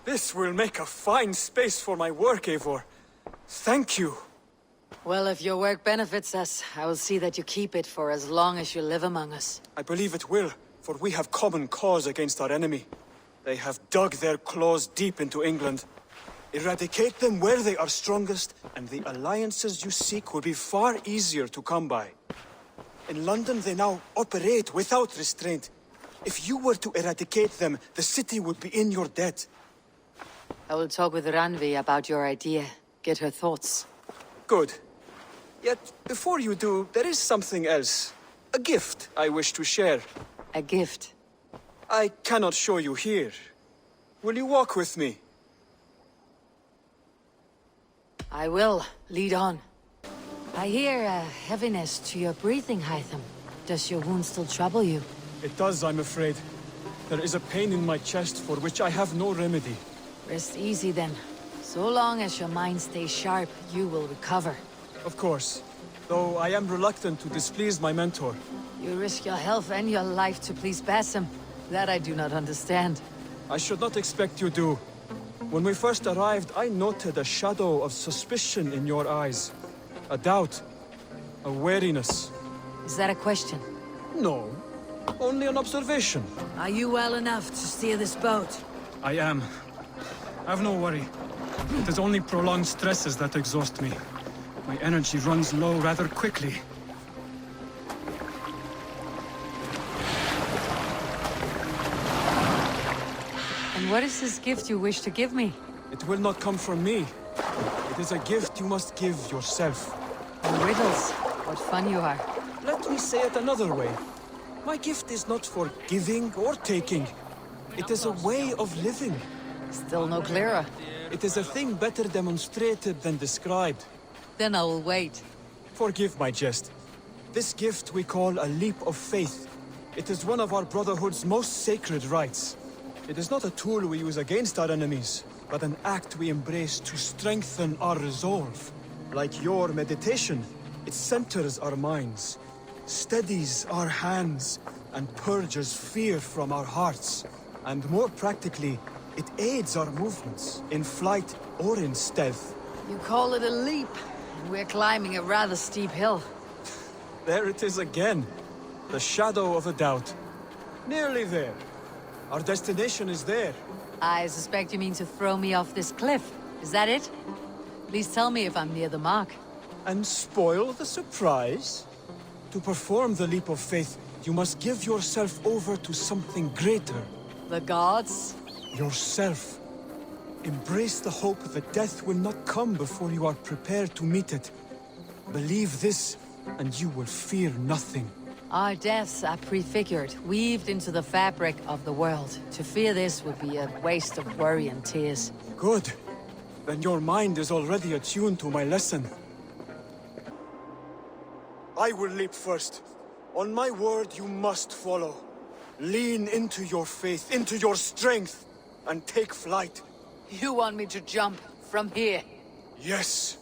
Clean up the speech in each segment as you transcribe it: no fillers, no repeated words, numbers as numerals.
This will make a fine space for my work, Eivor. Thank you. Well, if your work benefits us, I will see that you keep it for as long as you live among us. I believe it will, for we have common cause against our enemy. They have dug their claws deep into England. Eradicate them where they are strongest, and the alliances you seek will be far easier to come by. In London, they now operate without restraint. If you were to eradicate them, the city would be in your debt. I will talk with Ranvi about your idea. Get her thoughts. Good. Yet, before you do, there is something else. A gift I wish to share. A gift? I cannot show you here. Will you walk with me? I will. Lead on. I hear a heaviness to your breathing, Hytham. Does your wound still trouble you? It does, I'm afraid. There is a pain in my chest for which I have no remedy. Rest easy then. So long as your mind stays sharp, you will recover. Of course. Though I am reluctant to displease my mentor. You risk your health and your life to please Basim. That I do not understand. I should not expect you do. When we first arrived, I noted a shadow of suspicion in your eyes. A doubt. A wariness. Is that a question? No. Only an observation. Are you well enough to steer this boat? I am. Have no worry. It is only prolonged stresses that exhaust me. My energy runs low rather quickly. And what is this gift you wish to give me? It will not come from me. It is a gift you must give yourself. Riddles. What fun you are. Let me say it another way. My gift is not for giving or taking. It is a way of living. Still no clearer. It is a thing better demonstrated than described. Then I will wait. Forgive my jest. This gift we call a leap of faith. It is one of our Brotherhood's most sacred rites. It is not a tool we use against our enemies, but an act we embrace to strengthen our resolve. Like your meditation, it centers our minds, steadies our hands, and purges fear from our hearts. And more practically, it aids our movements, in flight or in stealth. You call it a leap, and we're climbing a rather steep hill. There it is again. The shadow of a doubt. Nearly there. Our destination is there. I suspect you mean to throw me off this cliff. Is that it? Please tell me if I'm near the mark. And spoil the surprise? To perform the leap of faith, you must give yourself over to something greater. The gods? Yourself. Embrace the hope that death will not come before you are prepared to meet it. Believe this, and you will fear nothing. Our deaths are prefigured, weaved into the fabric of the world. To fear this would be a waste of worry and tears. Good. Then your mind is already attuned to my lesson. I will leap first. On my word, you must follow. Lean into your faith, into your strength, and take flight. You want me to jump from here? Yes.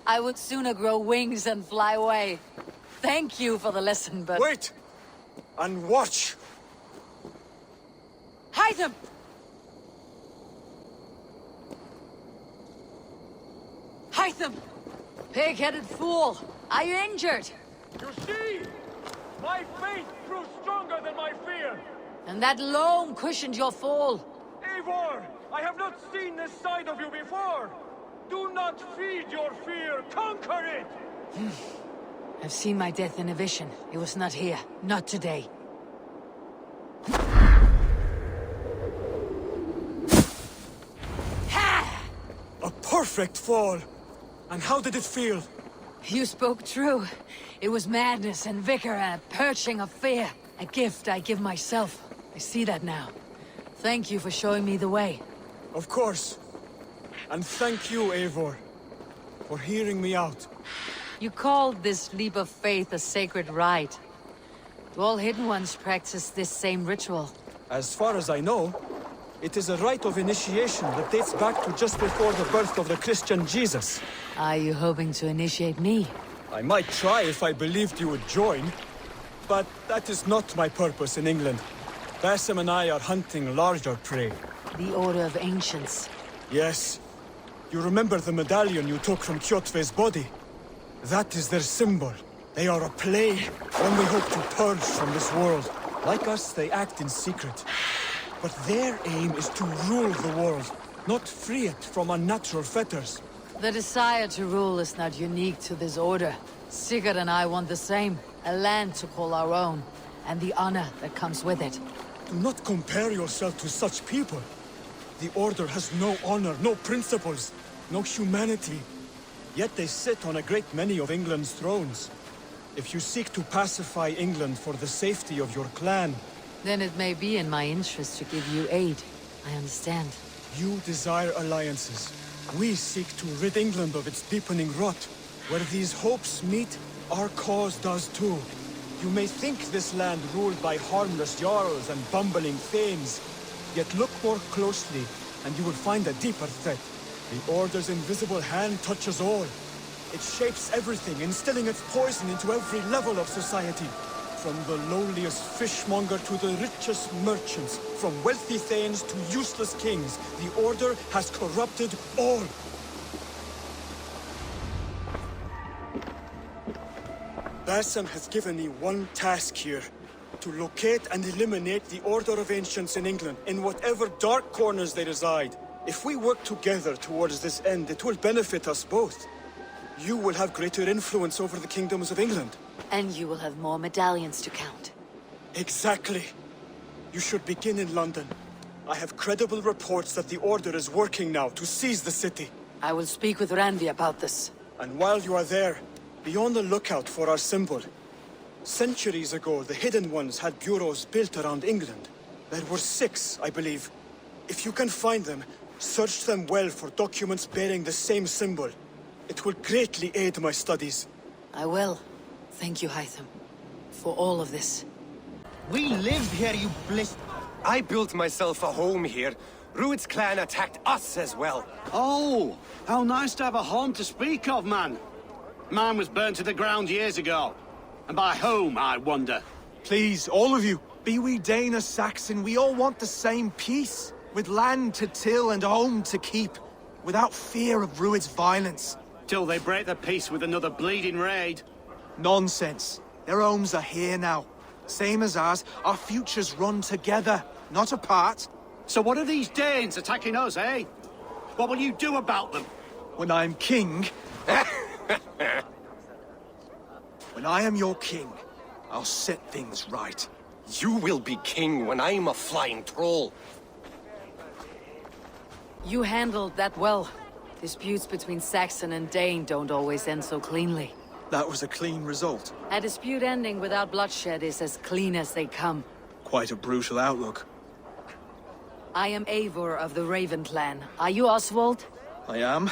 I would sooner grow wings and fly away. Thank you for the lesson, but... Wait! And watch! Hytham! Hytham! Pig-headed fool! Are you injured? You see? My faith grew stronger than my fear! And that loam cushioned your fall. Eivor! I have not seen this side of you before! Do not feed your fear! Conquer it! I've seen my death in a vision. It was not here. Not today. Ha! A perfect fall! And how did it feel? You spoke true. It was madness and vigor and a purging of fear. A gift I give myself. I see that now. Thank you for showing me the way. Of course. And thank you, Eivor, for hearing me out. You called this leap of faith a sacred rite. Do all Hidden Ones practice this same ritual? As far as I know, it is a rite of initiation that dates back to just before the birth of the Christian Jesus. Are you hoping to initiate me? I might try if I believed you would join, but that is not my purpose in England. Basim and I are hunting larger prey. The Order of Ancients. Yes. You remember the medallion you took from Kjotve's body? That is their symbol. They are a plague, one we hope to purge from this world. Like us, they act in secret. But their aim is to rule the world, not free it from unnatural fetters. The desire to rule is not unique to this order. Sigurd and I want the same. A land to call our own, and the honor that comes with it. Do not compare yourself to such people. The Order has no honor, no principles, no humanity. Yet they sit on a great many of England's thrones. If you seek to pacify England for the safety of your clan... Then it may be in my interest to give you aid. I understand. You desire alliances. We seek to rid England of its deepening rot. Where these hopes meet, our cause does too. You may think this land ruled by harmless jarls and bumbling thanes. Yet look more closely, and you will find a deeper threat. The Order's invisible hand touches all. It shapes everything, instilling its poison into every level of society. From the lowliest fishmonger to the richest merchants, from wealthy thanes to useless kings, the Order has corrupted all. Basim has given me one task here. To locate and eliminate the Order of Ancients in England, in whatever dark corners they reside. If we work together towards this end, it will benefit us both. You will have greater influence over the kingdoms of England. And you will have more medallions to count. Exactly. You should begin in London. I have credible reports that the Order is working now to seize the city. I will speak with Randi about this. And while you are there, be on the lookout for our symbol. Centuries ago, the Hidden Ones had bureaus built around England. There were 6, I believe. If you can find them, search them well for documents bearing the same symbol. It will greatly aid my studies. I will. Thank you, Hytham, for all of this. We live here, you I built myself a home here. Rued's clan attacked us as well. Oh, how nice to have a home to speak of, man. Mine was burnt to the ground years ago. And by whom, I wonder? Please, all of you, be we Dane or Saxon, we all want the same peace. With land to till and home to keep. Without fear of Rued's violence. Till they break the peace with another bleeding raid. Nonsense. Their homes are here now. Same as ours, our futures run together, not apart. So what are these Danes attacking us, eh? What will you do about them? When I am king... When I am your king, I'll set things right. You will be king when I'm a flying troll. You handled that well. Disputes between Saxon and Dane don't always end so cleanly. That was a clean result. A dispute ending without bloodshed is as clean as they come. Quite a brutal outlook. I am Eivor of the Raven clan. Are you Oswald? I am.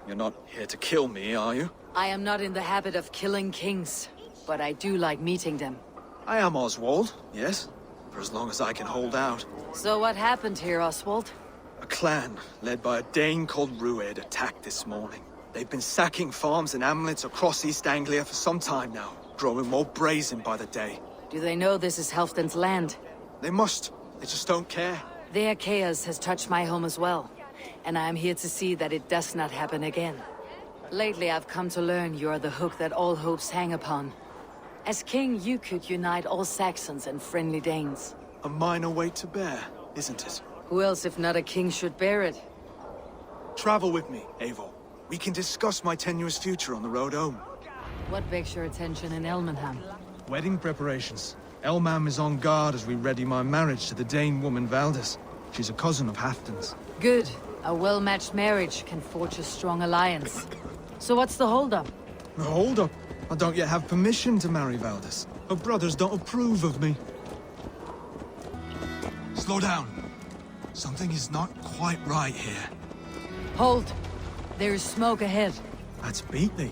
You're not here to kill me, are you? I am not in the habit of killing kings, but I do like meeting them. I am Oswald, yes. For as long as I can hold out. So what happened here, Oswald? A clan, led by a Dane called Rued, attacked this morning. They've been sacking farms and hamlets across East Anglia for some time now, growing more brazen by the day. Do they know this is Halfdan's land? They must. They just don't care. Their chaos has touched my home as well, and I am here to see that it does not happen again. Lately, I've come to learn you are the hook that all hopes hang upon. As king, you could unite all Saxons and friendly Danes. A minor weight to bear, isn't it? Who else, if not a king, should bear it? Travel with me, Eivor. We can discuss my tenuous future on the road home. What begs your attention in Elmenham? Wedding preparations. Elmam is on guard as we ready my marriage to the Dane woman Valdis. She's a cousin of Halfdan's. Good. A well-matched marriage can forge a strong alliance. So what's the holdup? Hold up. I don't yet have permission to marry Valdis. Her brothers don't approve of me. Slow down. Something is not quite right here. Hold! There is smoke ahead. That's Beatley.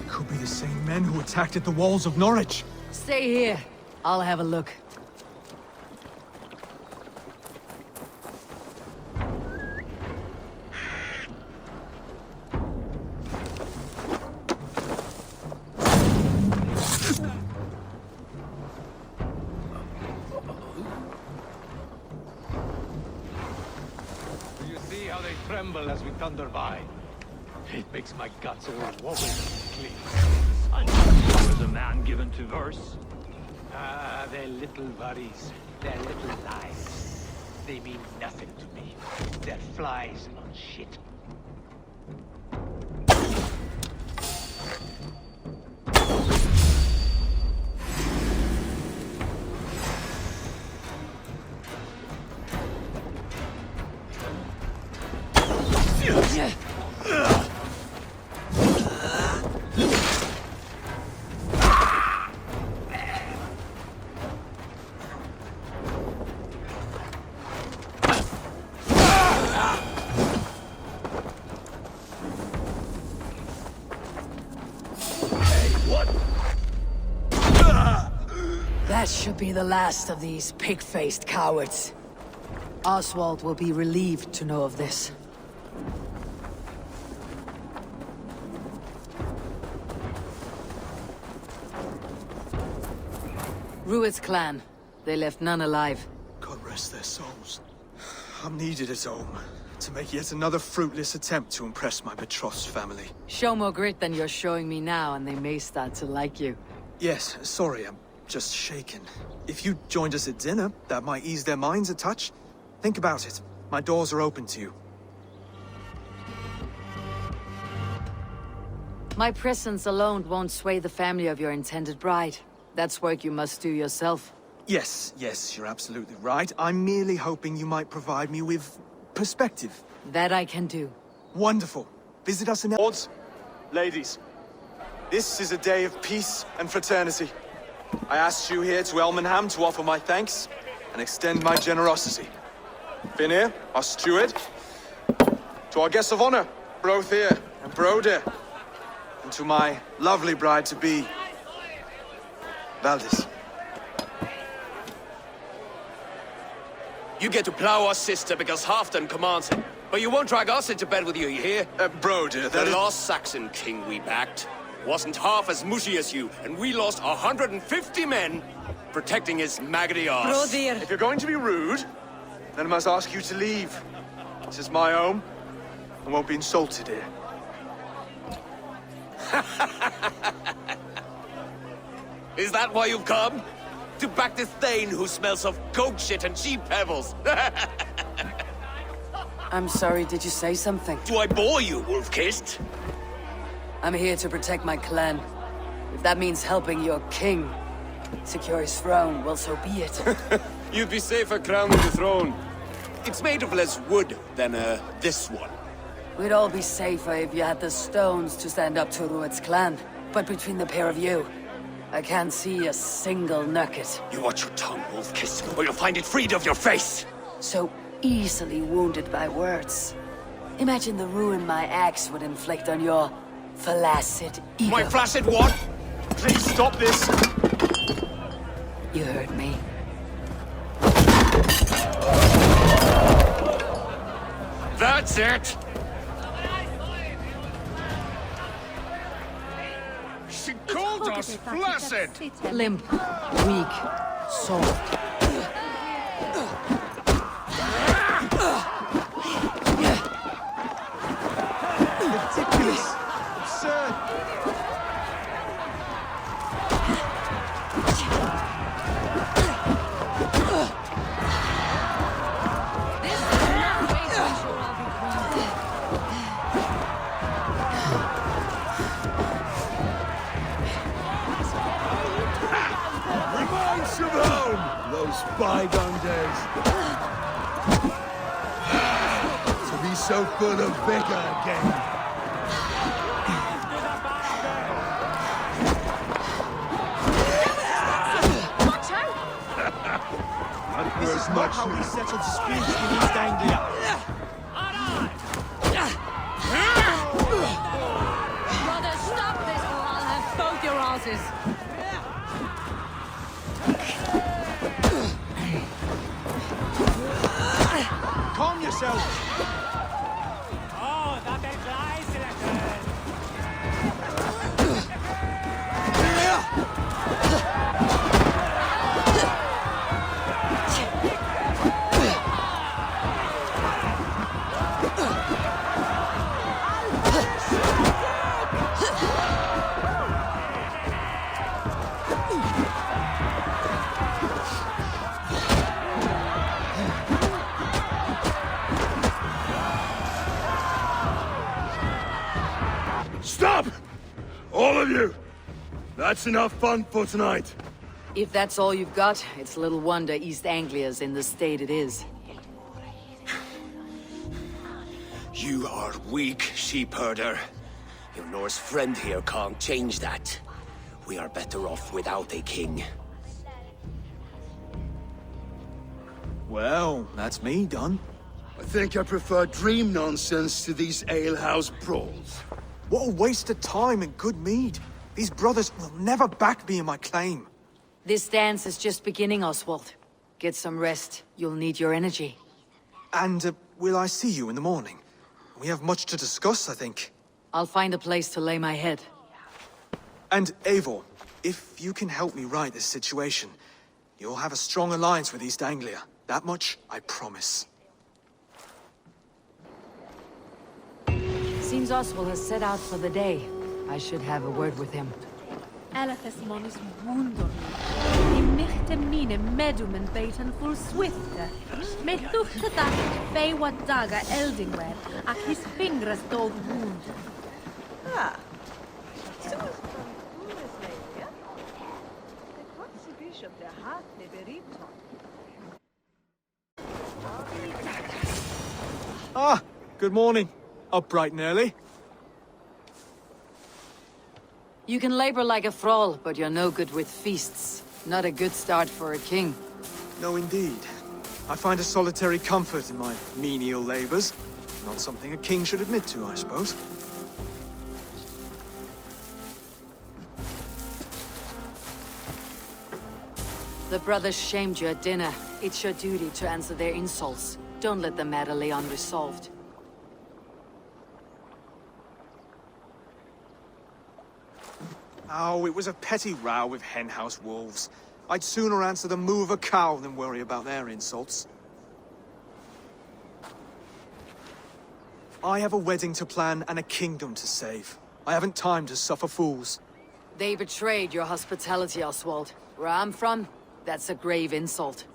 It could be the same men who attacked at the walls of Norwich. Stay here. I'll have a look. tremble as we thunder by. It makes my guts all wobble and clean. I was a man given to verse. Ah, their little worries, their little lives. They mean nothing to me. They're flies on shit. That should be the last of these pig-faced cowards. Oswald will be relieved to know of this. Rued's clan. They left none alive. God rest their souls. I'm needed at home to make yet another fruitless attempt to impress my betrothed's family. Show more grit than you're showing me now, and they may start to like you. Yes, sorry, I'm just shaken. If you joined us at dinner, that might ease their minds a touch. Think about it. My doors are open to you. My presence alone won't sway the family of your intended bride. That's work you must do yourself. Yes, you're absolutely right. I'm merely hoping you might provide me with perspective. That I can do. Wonderful. Visit us in... Lords, ladies, this is a day of peace and fraternity. I asked you here to Elmenham to offer my thanks and extend my generosity. Finir, our steward, to our guests of honor, Brothir and Broder, and to my lovely bride-to-be, Valdis. You get to plow our sister because Halfdan commands it. But you won't drag us into bed with you hear? Broder, The last Saxon king we backed wasn't half as mushy as you, and we lost 150 men protecting his maggoty arse. If you're going to be rude, then I must ask you to leave. This is my home. I won't be insulted here. Is that why you've come? To back this Thane who smells of goat shit and cheap pebbles? I'm sorry, did you say something? Do I bore you, wolf-kissed? I'm here to protect my clan. If that means helping your king secure his throne, well, so be it. You'd be safer crowning the throne. It's made of less wood than, this one. We'd all be safer if you had the stones to stand up to Rued's clan. But between the pair of you, I can't see a single nugget. You watch your tongue, wolf-kissed, or you'll find it freed of your face! So easily wounded by words. Imagine the ruin my axe would inflict on your flaccid ego. My flaccid what? Please stop this! You heard me. That's it! She called us flaccid! Limp, weak, soft. Ridiculous! Absurd! Reminds of home! Those bygone days. To be so full of vigor again. This is not how we settle disputes in East Anglia. Brother, stop this or I'll have both your asses. Calm yourself. Oh, that is nice, That's enough fun for tonight. If that's all you've got, it's little wonder East Anglia's in the state it is. You are weak, sheep herder. Your Norse friend here can't change that. We are better off without a king. Well, that's me done. I think I prefer dream nonsense to these alehouse brawls. What a waste of time and good mead. These brothers will never back me in my claim. This dance is just beginning, Oswald. Get some rest. You'll need your energy. And will I see you in the morning? We have much to discuss, I think. I'll find a place to lay my head. And Eivor, if you can help me right this situation, you'll have a strong alliance with East Anglia. That much, I promise. Seems Oswald has set out for the day. I should have a word with him. Elethus mon is wunderlig. I möchte mine medumen beten full swifte. Med thufte dat fei wat daga eldingware, ak his fingers dog wound. Ah. So is from Bundesliga. The contribution der hat Liberiton. Ah, good morning. Up bright and early. You can labor like a thrall, but you're no good with feasts. Not a good start for a king. No, indeed. I find a solitary comfort in my menial labors. Not something a king should admit to, I suppose. The brothers shamed you at dinner. It's your duty to answer their insults. Don't let the matter lay unresolved. Oh, it was a petty row with henhouse wolves. I'd sooner answer the moo of a cow than worry about their insults. I have a wedding to plan and a kingdom to save. I haven't time to suffer fools. They betrayed your hospitality, Oswald. Where I'm from, that's a grave insult.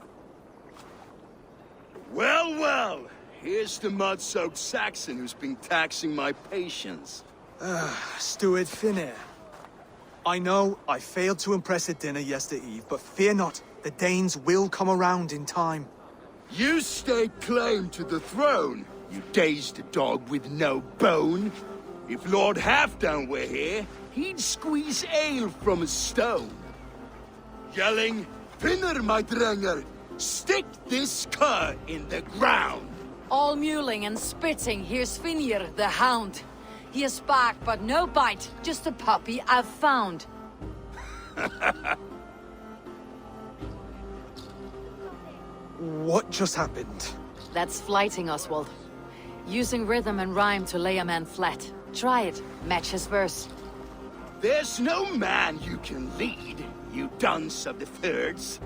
Well, well. Here's the mud-soaked Saxon who's been taxing my patience. Steward Finnair. I know I failed to impress at dinner yesterday eve, but fear not, the Danes will come around in time. You stake claim to the throne, you dazed dog with no bone. If Lord Halfdan were here, he'd squeeze ale from a stone. Yelling, Finner, my drenger, stick this cur in the ground. All mewling and spitting, here's Finir, the hound. He has barked, but no bite. Just a puppy I've found. What just happened? That's flighting, Oswald. Using rhythm and rhyme to lay a man flat. Try it. Match his verse. There's no man you can lead, you dunce of the thirds.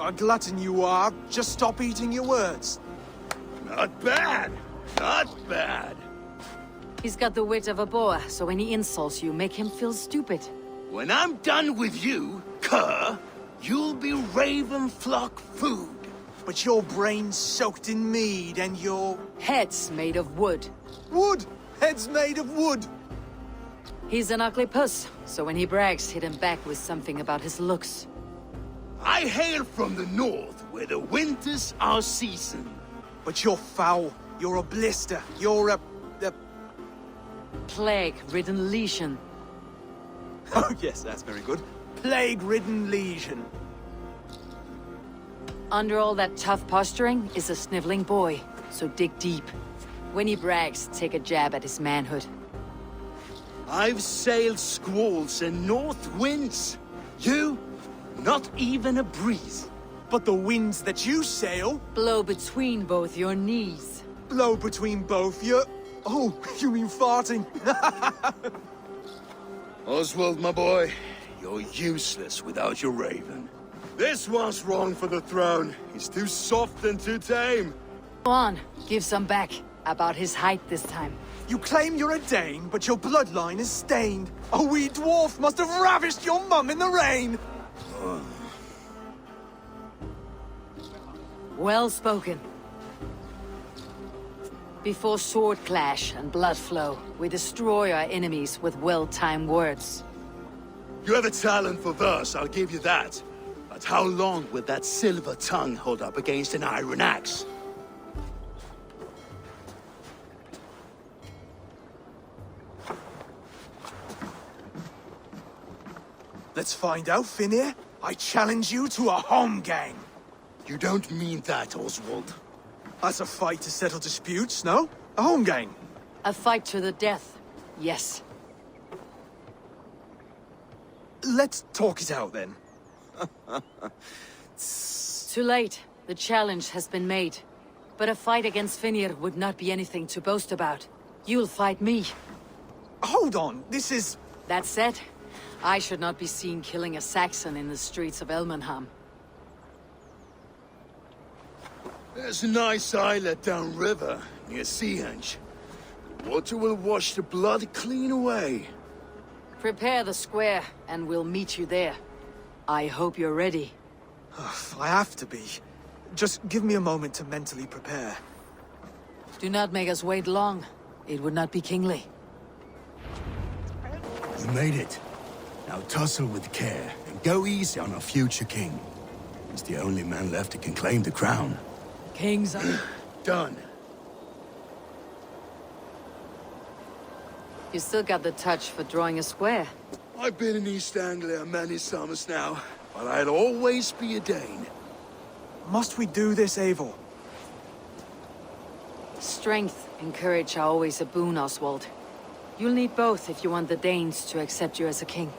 A glutton you are. Just stop eating your words. Not bad. Not bad. He's got the wit of a boa, so when he insults you, make him feel stupid. When I'm done with you, cur, you'll be raven flock food. But your brain's soaked in mead and your... Head's made of wood. Wood! Head's made of wood! He's an ugly puss, so when he brags, hit him back with something about his looks. I hail from the north, where the winters are season. But you're foul. You're a blister. You're a... Plague-ridden legion. Oh, yes, that's very good. Plague-ridden legion. Under all that tough posturing is a sniveling boy, so dig deep. When he brags, take a jab at his manhood. I've sailed squalls and north winds. You, not even a breeze. But the winds that you sail... Blow between both your knees. Blow between both your... Oh, you mean farting? Oswald, my boy, you're useless without your raven. This one's wrong for the throne. He's too soft and too tame. Go on, give some back. About his height this time. You claim you're a Dane, but your bloodline is stained. A wee dwarf must have ravished your mum in the rain. Well spoken. Before sword clash and blood flow, we destroy our enemies with well-timed words. You have a talent for verse, I'll give you that. But how long will that silver tongue hold up against an iron axe? Let's find out, Finir. I challenge you to a home gang. You don't mean that, Oswald. That's a fight to settle disputes, no? A home gang. A fight to the death. Yes. Let's talk it out, then. Too late. The challenge has been made. But a fight against Finir would not be anything to boast about. You'll fight me. Hold on, this is... That said, I should not be seen killing a Saxon in the streets of Elmenham. There's a nice islet downriver, near Seahenge. The water will wash the blood clean away. Prepare the square, and we'll meet you there. I hope you're ready. I have to be. Just give me a moment to mentally prepare. Do not make us wait long. It would not be kingly. You made it. Now tussle with care, and go easy on our future king. He's the only man left who can claim the crown. Kings are... Done. You still got the touch for drawing a square. I've been in East Anglia many summers now, but I'll always be a Dane. Must we do this, Eivor? Strength and courage are always a boon, Oswald. You'll need both if you want the Danes to accept you as a king.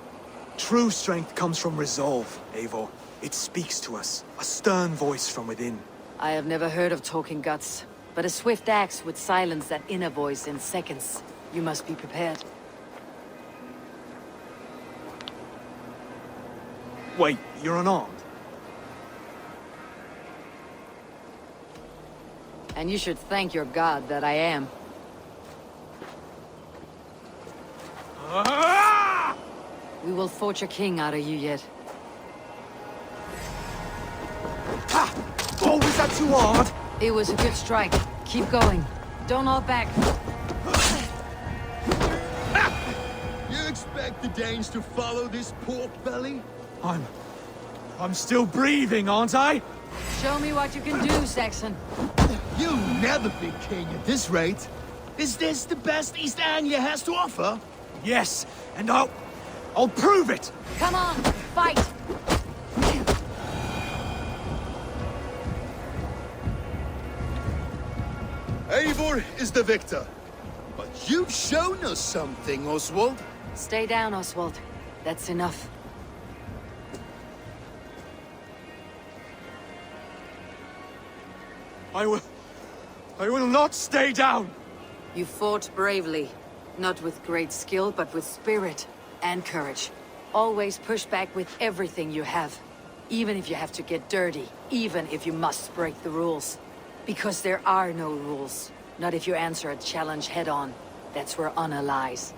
True strength comes from resolve, Eivor. It speaks to us. A stern voice from within. I have never heard of talking guts, but a swift axe would silence that inner voice in seconds. You must be prepared. Wait, you're unarmed? And you should thank your god that I am. We will forge a king out of you yet. Ha! Oh, was that too hard? It was a good strike. Keep going. Don't hold back. You expect the Danes to follow this pork belly? I'm still breathing, aren't I? Show me what you can do, Saxon. You'll never be king at this rate. Is this the best East Anglia has to offer? Yes, and I'll prove it! Come on, fight! Eivor is the victor. But you've shown us something, Oswald. Stay down, Oswald. That's enough. I will not stay down! You fought bravely. Not with great skill, but with spirit and courage. Always push back with everything you have. Even if you have to get dirty. Even if you must break the rules. Because there are no rules. Not if you answer a challenge head-on. That's where honor lies.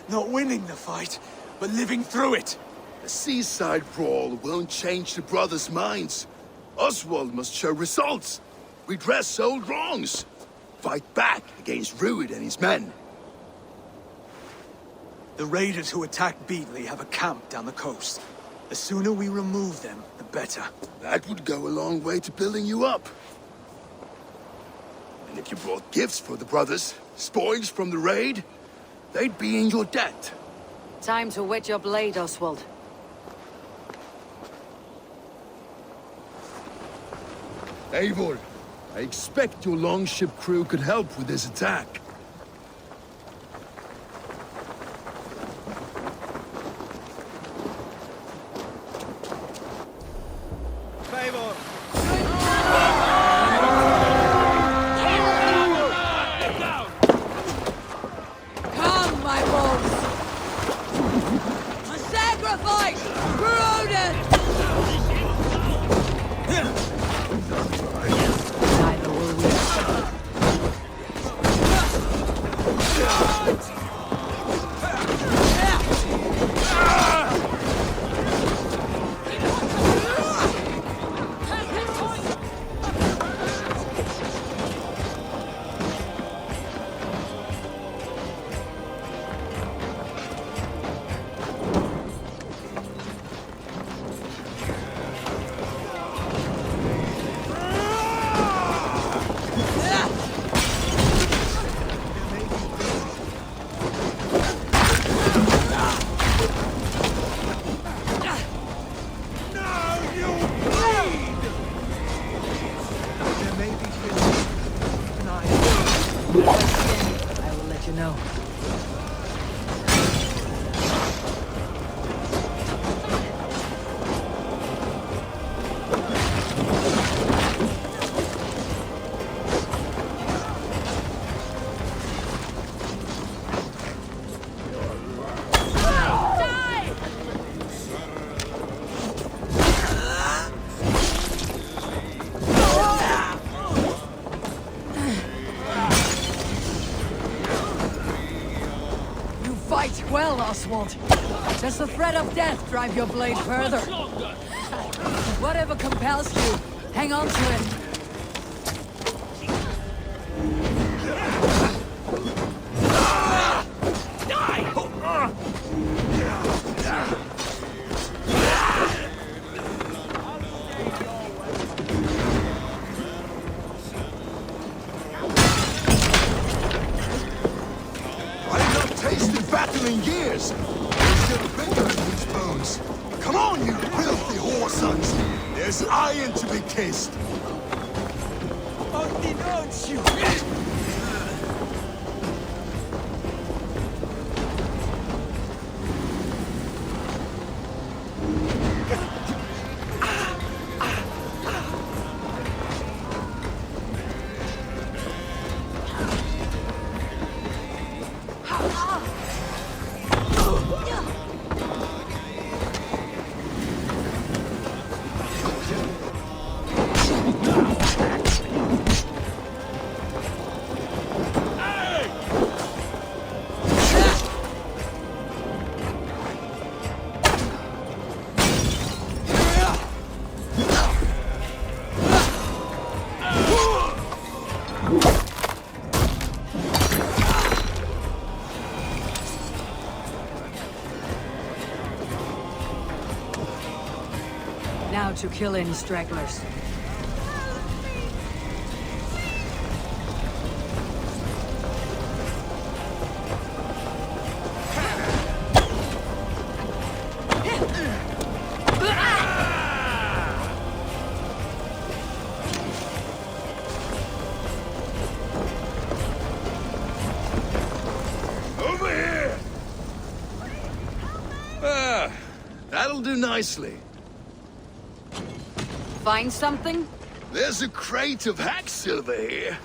Not winning the fight, but living through it. A seaside brawl won't change the brothers' minds. Oswald must show results. Redress old wrongs. Fight back against Rued and his men. The raiders who attacked Beatley have a camp down the coast. The sooner we remove them, the better. That would go a long way to building you up. And if you brought gifts for the brothers, spoils from the raid, they'd be in your debt. Time to wet your blade, Oswald. Eivor, I expect your longship crew could help with this attack. Come, my wolves! A sacrifice for Odin! Neither will we. Fight well, Oswald. Does the threat of death drive your blade further? Whatever compels you, hang on to it. In years. There's still bigger in these bones. Come on, you filthy whoresons. There's iron to be kissed. Now to kill any stragglers. Over here! That'll do nicely. Find something? There's a crate of hack silver here.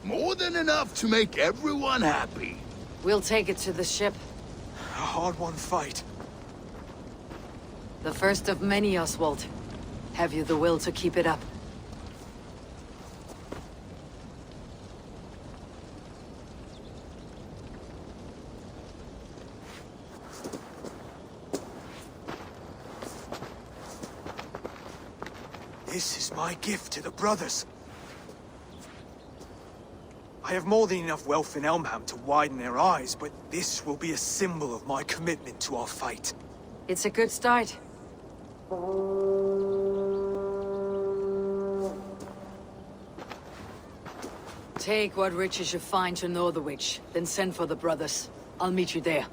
More than enough to make everyone happy. We'll take it to the ship. A hard-won fight. The first of many, Oswald. Have you the will to keep it up? This is my gift to the brothers. I have more than enough wealth in Elmham to widen their eyes, but this will be a symbol of my commitment to our fight. It's a good start. Take what riches you find to Northwich, then send for the brothers. I'll meet you there.